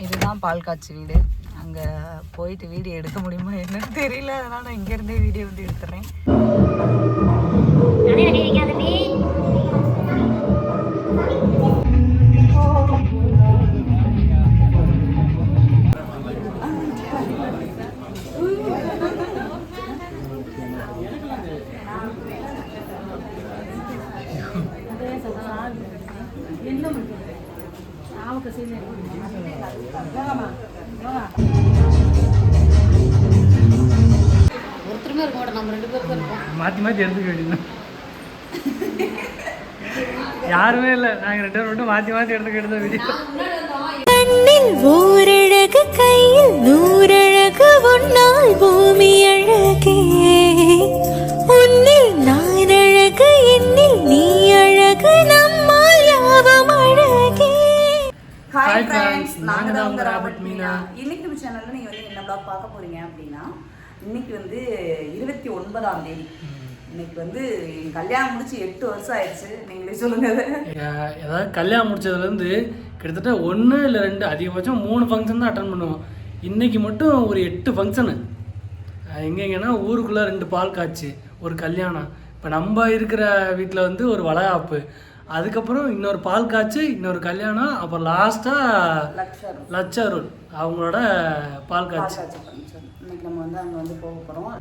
இதுதான் பால் காய்ச்சி வீடு. அங்கே போயிட்டு வீடியோ எடுக்க முடியுமா என்னன்னு தெரியல, அதனால் நான் இங்கேருந்தே வீடியோ வந்து எடுத்துறேன். ஒருத்தருமே இருக்க மாட்டோம், நம்ம 2 பேருக்கு இருக்கோம். மாற்றி மாற்றி எடுத்துக்க வேண்டியது யாருமே இல்லை, நாங்கள் 2 பேரும் மட்டும் மாற்றி மாற்றி எடுத்த வீடியோ. கண்ணில் ஓரழகு கையில் நூறழகு உன்னால் பூமி அழகே, உன்னில் நான் அழகு என்னில் நீ அழகு நம்மால் யாவும் அழகே. ஹாய் ஃப்ரெண்ட்ஸ், நாங்கள் தான் உங்கள் ராபர்ட் மீனா. இன்னைக்கு நம்ம சேனலில் நீங்கள் வந்து என்ன ப்ளாக் பார்க்க போகிறீங்க அப்படின்னா, இன்னைக்கு வந்து 29ஆம் தேதி. இன்னைக்கு வந்து கல்யாணம் முடிச்சு 8 வருஷம் ஆயிடுச்சு. நீங்களே சொல்லுங்க. ஏதாவது கல்யாணம் முடிச்சதுலேருந்து கிட்டத்தட்ட 1 இல்லை 2 அதிகபட்சம் 3 ஃபங்க்ஷன் தான் அட்டன் பண்ணுவோம். இன்றைக்கி மட்டும் ஒரு 8 ஃபங்க்ஷனு. எங்கெங்கன்னா ஊருக்குள்ளே 2 பால் காய்ச்சி, ஒரு கல்யாணம், இப்போ நம்ம இருக்கிற வீட்டில் வந்து ஒரு வளகாப்பு, அதுக்கப்புறம் இன்னொரு பால் காய்ச்சி, இன்னொரு கல்யாணம், அப்புறம் லாஸ்ட்டாக லட்சருள் அவங்களோட பால் காய்ச்சி. இன்னைக்கு நம்ம வந்து அங்கே வந்து போக போகிறோம்.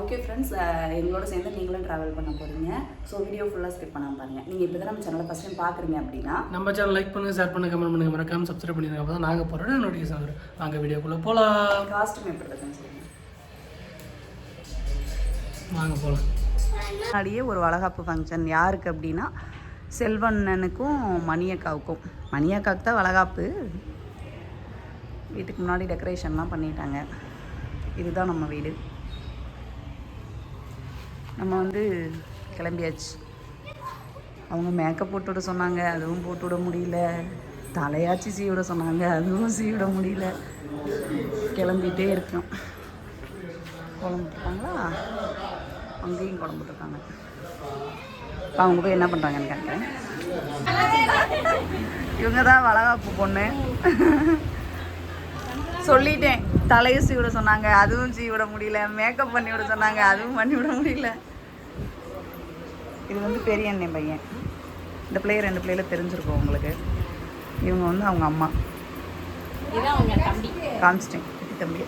ஓகே ஃப்ரெண்ட்ஸ், எங்களோட சேர்ந்து நீங்களும் ட்ராவல் பண்ண போகிறீங்க. ஸோ வீடியோ ஃபுல்லாக ஸ்கிப் பண்ணாமல் பாருங்கள். நீங்கள் இப்போ தான் நம்ம சேனலை ஃபஸ்ட் டைம் பார்க்குறீங்க அப்படின்னா நம்ம சேனல் லைக் பண்ணுங்கள், ஷேர் பண்ணுங்கள், கமெண்ட் பண்ணுங்கள், மறக்காம சப்ஸ்கிரைப் பண்ணிடுங்க. அப்போ தான் நாங்கள் போகிறோட நோட்டிஃபிகேஷன் வரும். வாங்க வீடியோக்குள்ளே போகலாம். காஸ்ட்யூம் எப்படி இருக்குன்னு சொல்லுங்கள். வாங்க போகலாம். முன்னாடியே ஒரு வளகாப்பு ஃபங்க்ஷன் யாருக்கு அப்படின்னா செல்வண்ணனுக்கும் மணியக்காவுக்கும். மணியக்காவுக்கு தான் வளகாப்பு. வீட்டுக்கு முன்னாடி டெக்கரேஷன்லாம் பண்ணிட்டாங்க. இதுதான் நம்ம வீடு. நம்ம வந்து கிளம்பியாச்சு. அவங்க மேக்கப் போட்டு விட சொன்னாங்க, அதுவும் போட்டு விட முடியல. தலையாச்சி சீவிட சொன்னாங்க, அதுவும் சீவிட முடியல. கிளம்பிகிட்டே இருக்கோம். குழம்புட்டுருக்காங்களா? அங்கேயும் குழம்புட்டுருக்காங்க. இப்போ அவங்க போய் என்ன பண்ணுறாங்கன்னு கேட்குறேன். இவங்க தான் வளகாப்பு பொண்ணு. சொல்லிட்டேன், தலையை சீவிட சொன்னாங்க, அதுவும் சீவிட முடியல. மேக்கப் பண்ணி விட சொன்னாங்க, அதுவும் பண்ணி விட முடியல. இது வந்து பெரிய அண்ணன் பையன். இந்த பிள்ளைய 2 பிள்ளையில தெரிஞ்சிருக்கோம் உங்களுக்கு. இவங்க வந்து அவங்க அம்மா. காமிச்சிட்டேன் தம்பி.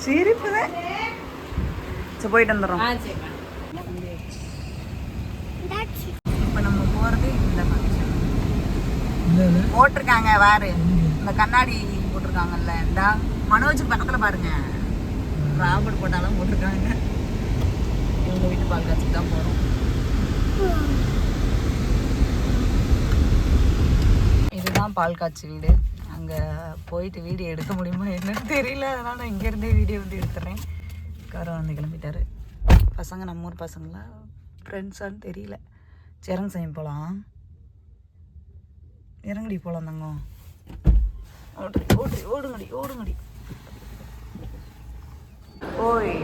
சிரிப்பு தான். சரி, போயிட்டு வந்துடுறோம். இப்போ நம்ம போகிறது இந்த ஃபங்க்ஷன் போட்டிருக்காங்க. வேறு இந்த கண்ணாடி போட்டிருக்காங்கல்ல, இந்த மனோஜுக்கு பக்கத்தில் பாருங்க, ராபர்ட் போட்டாலும் போட்டிருக்காங்க. இவங்க வீட்டு பால் காய்ச்சிக்கு தான் போகிறோம். இதுதான் பால் காய்ச்சி வீடு. அங்கே போயிட்டு வீடியோ எடுக்க முடியுமா என்னன்னு தெரியல, அதனால் நான் இங்கேருந்தே வீடியோ வந்து எடுத்துறேன். காரம் வந்து கிளம்பிட்டாரு. பசங்க நம்ம ஊர் பசங்களா ஃப்ரெண்ட்ஸான்னு தெரியல. இறங்க செய்யும் போகலாம். இறங்கடி போகலாம் தங்கம். ஓடுங்கடி ஓடுங்கடி. ஓய்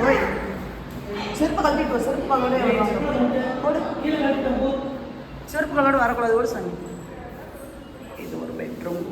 ஓய், செருப்பு கழட்டிட்டு, செருப்பு கலோட ஓடு. செருப்பு கலோடு வரக்கூடாது, ஓடு சாமி. இது ஒரு பெட்ரூம்.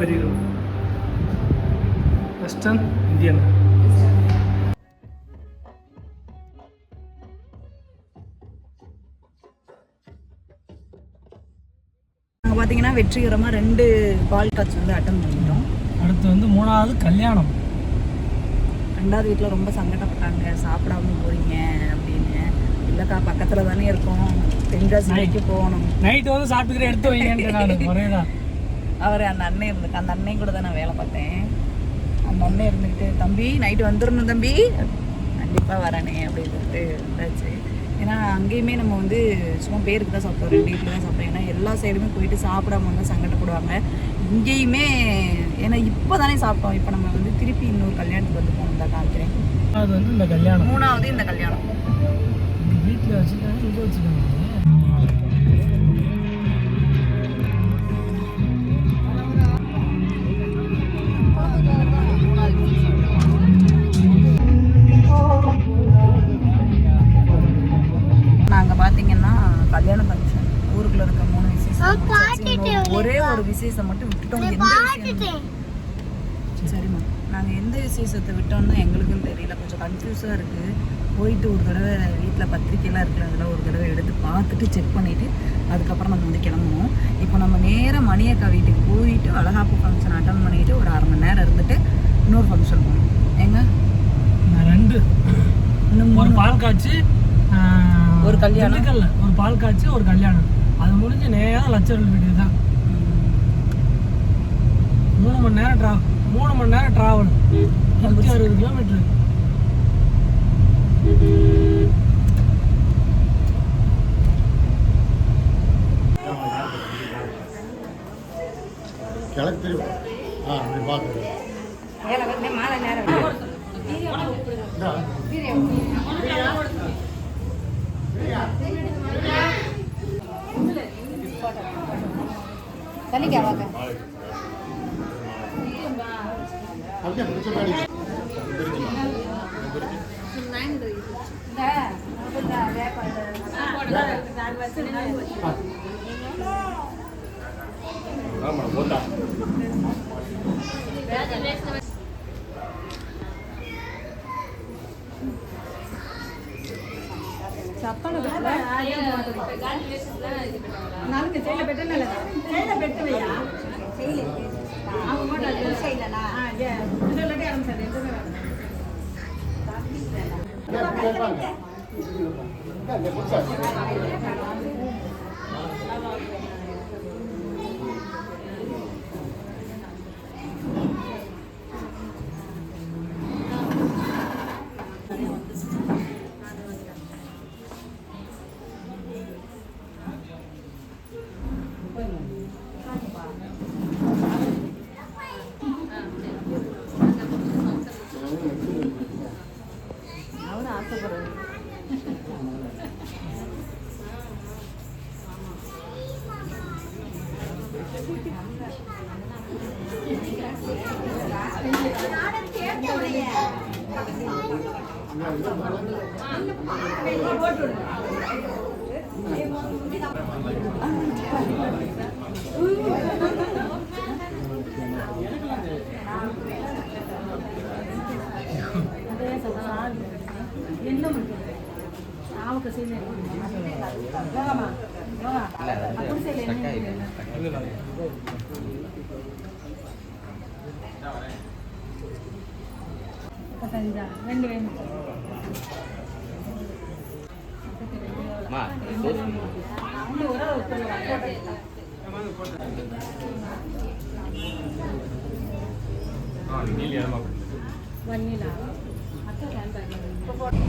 பெரிய வெஸ்டர்ன் இந்தியன். நாங்கள் பார்த்தீங்கன்னா வெற்றிகரமாக 2 பால் காய்ச்சி வந்து அட்டன் பண்ணிட்டோம். அடுத்து வந்து 3வது கல்யாணம். 2வது வீட்டில் ரொம்ப சங்கடப்பட்டாங்க, சாப்பிடாம போகிறீங்க அப்படின்னு. இல்லைக்கா பக்கத்தில் தானே இருக்கோம், தென்காசி வரைக்கும் போகணும். நைட்டு வந்து சாப்பிட்டுக்கிற எடுத்து வைங்கன்ட்டு நான் ஒரேதான். அவர் அந்த அண்ணன் இருந்துக்கு, அந்த அண்ணன் கூட தான் நான் வேலை பார்த்தேன். அந்த அண்ணன் இருந்துக்கிட்டு தம்பி நைட்டு வந்துடணும் தம்பி, கண்டிப்பாக வரேனே அப்படின்னு சொல்லிட்டு வந்தாச்சு. ஏன்னா அங்கேயுமே நம்ம வந்து சும்மா பேருக்கு தான் சாப்பிட்டோம், 2 இட்லி தான் சாப்பிட்டோம். ஏன்னா எல்லா சைடுமே போயிட்டு சாப்பிடாம வந்து சங்கடப்படுவாங்க. இங்கேயுமே ஏன்னா இப்போ தானே சாப்பிட்டோம், இப்போ நம்ம வந்து திருப்பி இன்னொரு கல்யாணத்துக்கு வந்து போகணும் தான் காமிக்கிறேன். அது வந்து இந்த கல்யாணம், 3வது இந்த கல்யாணம். வீட்டில் வச்சுருக்காங்க, இங்கே வச்சுருக்காங்க. நாங்கள் பார்த்தீங்கன்னா கல்யாண ஃபங்க்ஷன் ஊருக்குள்ள இருக்க 3 விசேஷம், ஒரே ஒரு விசேஷம் மட்டும் விட்டுட்டோம். எந்த விசேஷம்? சரிம்மா, நாங்கள் எந்த விசேஷத்தை விட்டோம்னா எங்களுக்கும் தெரியல, கொஞ்சம் கன்ஃபியூஸாக இருக்குது. போயிட்டு ஒரு தடவை வீட்டில் பத்திரிக்கைலாம் இருக்குல்ல, அதெல்லாம் ஒரு தடவை எடுத்து பார்த்துட்டு செக் பண்ணிவிட்டு அதுக்கப்புறம் நம்ம வந்து கிளம்புவோம். இப்போ நம்ம நேராக மணியக்கா வீட்டுக்கு போயிட்டு வளகாப்பு ஃபங்க்ஷன் அட்டன் பண்ணிவிட்டு ஒரு 1/2 மணி நேரம் இருந்துட்டு இன்னொரு ஃபங்க்ஷன் போகணும். எங்க 2 இன்னும் ஒரு பால் காய்ச்சி, ஒரு கல்யாணம், ஒரு பால் காய்ச்சி, ஒரு கல்யாணம். அது முடிஞ்சு நேரம் லட்சர்கள் வீட்டுக்கு தான். 3 மணி நேரம் ட்ராவல், 3 மணி நேரம் ட்ராவல், 160 கிலோமீட்டர்.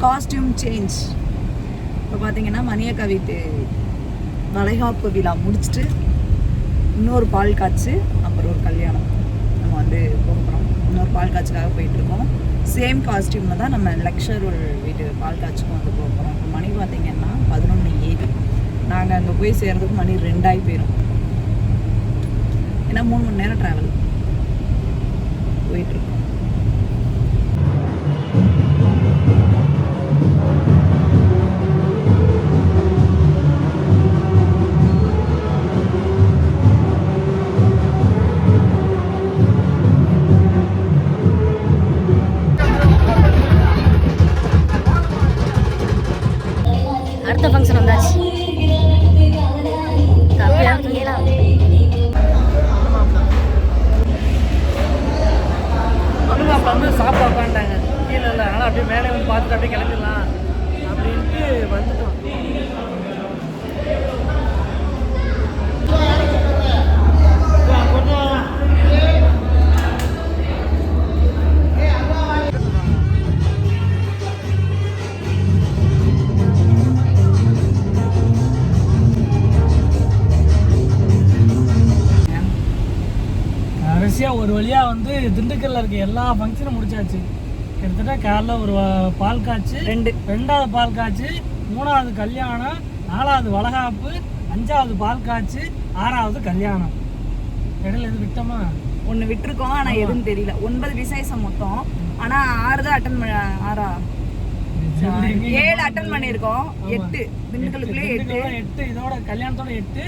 Costume change. இப்போ பார்த்தீங்கன்னா மணியக்கா வீட்டு வளைகாப்பு விழா முடிச்சுட்டு இன்னொரு பால் காய்ச்சி அப்புறம் ஒரு கல்யாணம் நம்ம வந்து போகிறோம். இன்னொரு பால் காய்ச்சிக்காக போயிட்டுருக்கோம். சேம் காஸ்டியூமில் தான் நம்ம லக்ஷர் வீட்டு பால் காய்ச்சிக்கும் வந்து போகிறோம். இப்போ மணி பார்த்திங்கன்னா 11:07. நாங்கள் அங்கே போய் சேர்றதுக்கு மணி 2 ஆகி போயிடும். ஏன்னா 3 மணி நேரம் ட்ராவல் போயிட்டுருக்கோம். அடுத்த ஃபங்க்ஷன் வந்தாச்சு. தம்பியாக தூங்கிடலாம். அவங்க அப்போ வந்து சாப்பிட உட்காந்துட்டாங்க கீழே இல்லை, அதனால் அப்படியே மேலே வந்து பார்த்துட்டு அப்படியே கடைசியாக ஒரு வழியாக வந்து திண்டுக்கல்ல இருக்க எல்லா ஃபங்க்ஷனும் முடிச்சாச்சு. கிட்டத்தட்ட காலைல ஒரு பால் காய்ச்சி, ரெண்டாவது பால் காய்ச்சி, மூணாவது கல்யாணம், நாலாவது வளகாப்பு, அஞ்சாவது பால் காய்ச்சி, ஆறாவது கல்யாணம். இடையில எது விட்டோமா? ஒன்று விட்டுருக்கோம், ஆனால் எதுவும் தெரியல. 9 விசேஷம் மொத்தம், ஆனால் 6 தான் அட்டன் பண்ண. 7 அட்டன் பண்ணியிருக்கோம். 8 திண்டுக்கலுக்குள்ளே 8 இதோட கல்யாணத்தோட 8.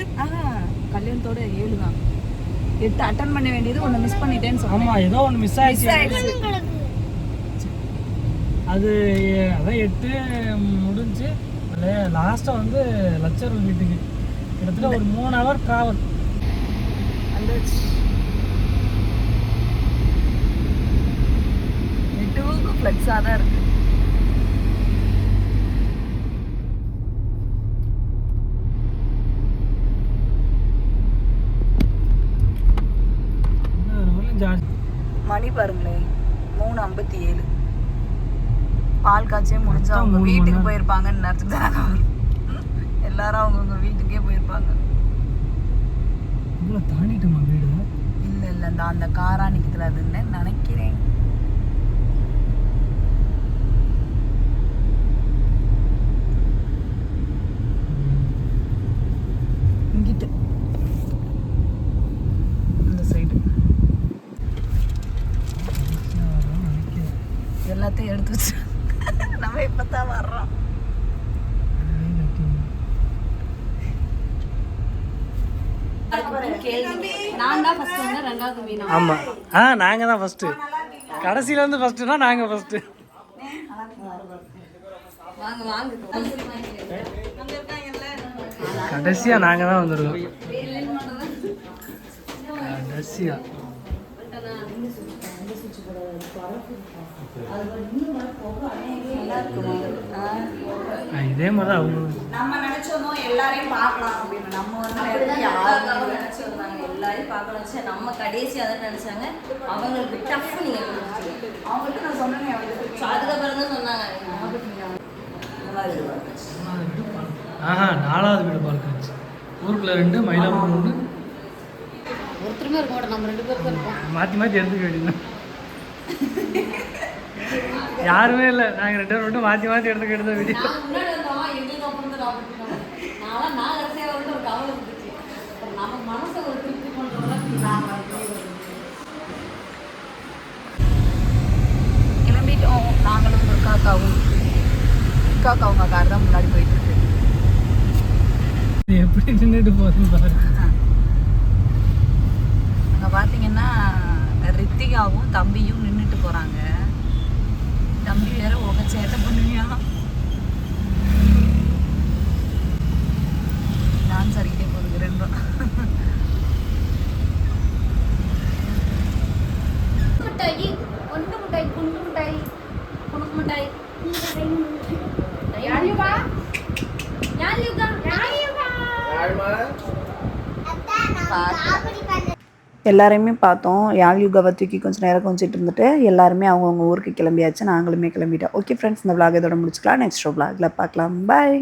கல்யாணத்தோட 7 தான். 8 அட்டன் பண்ண வேண்டியது ஒன்று மிஸ் பண்ணிட்டேன்னு சொன்னேன். ஆமாம், ஏதோ ஒன்று மிஸ் ஆயிடுச்சு. அது அதான் 8 முடிஞ்சு லாஸ்ட்டாக வந்து லட்சர் வீட்டுக்கு கிட்டத்தட்ட ஒரு 3 hour ட்ராவல். நெட்வொர்க்கு ஃப்ளெக்ஸாக தான் இருக்கு. மணி பாருங்களேன் 3:57. பால் காய்ச்சே முடிஞ்சா அவங்க வீட்டுக்கு போயிருப்பாங்கன்னு நினச்சிட்டு தான் எல்லாரும் அவங்கவுங்க வீட்டுக்கே போயிருப்பாங்க. தாண்டிட்டோமா வீடு? இல்லை அந்த காரா நிற்கிறதுல அதுன்னு நினைக்கிறேன். இங்கிட்டு இந்த சைடு எல்லாத்தையும் எடுத்து வச்சு நம்ம இப்பதான் வர்றோம். ஆமாம், நாங்கள் தான் ஃபஸ்ட்டு. கடைசியில் வந்து ஃபஸ்ட்டுனா நாங்கள் ஃபஸ்ட்டு. கடைசியாக நாங்கள் தான் வந்துடுவோம். கடைசியாக இதே மாதிரி தான் அவங்க நம்ம நினைச்சோமோ எல்லாரையும் பார்க்கலாம் அப்படின்னு. நம்ம வந்து எல்லாரையும் பார்க்கலாம். நம்ம கடைசி அதை நினைச்சாங்க. அவங்களுக்கு டஃப் நீங்க அவங்களுக்கு நான் சொன்னேன். அதுக்கப்புறம் தான் சொன்னாங்க. 4வது வீடு பால் காய்ச்சி. ஊருக்குள்ள 2, மயிலாப்பூர் 1. ஒருத்தருமே இருக்க மாட்டோம், நம்ம 2 பேருக்கு இருக்கோம். மாற்றி மாற்றி எடுத்துக்க வேண்டியது. யாருமே இல்லை, நாங்கள் 2 பேரும் மட்டும் மாற்றி மாற்றி எடுத்த வீடியோ. கிளம்பிட்டோம். நாங்களும் துர்காக்காவும் அவங்க கார் தான் முன்னாடி போயிட்டு இருக்கு. எப்படி நின்றுட்டு போகுதுன்னு பாருங்க. அங்கே பார்த்தீங்கன்னா ரித்திகாவும் தம்பியும் நின்றுட்டு போகிறாங்க. தம்பி வேற சேட்டை பண்ணுவியா? டான்ஸ் ஆடிக்கிட்டே போகுது 2. மிட்டாய், ஒன்று மிட்டாய், குண்டு மிட்டாய், குணுக்கு மிட்டாய். எல்லாரையுமே பார்த்தோம். யாழ் யுகாவை தூக்கி கொஞ்சம் நேரம் கொஞ்சிட்டு இருந்துட்டு எல்லாருமே அவங்கவுங்க ஊருக்கு கிளம்பியாச்சு. நாங்களுமே கிளம்பிட்டோம். ஓகே ஃப்ரெண்ட்ஸ், இந்த விளாக் இதோட முடிச்சுக்கலாம். நெக்ஸ்ட் விளாகில் பார்க்கலாம். பாய்.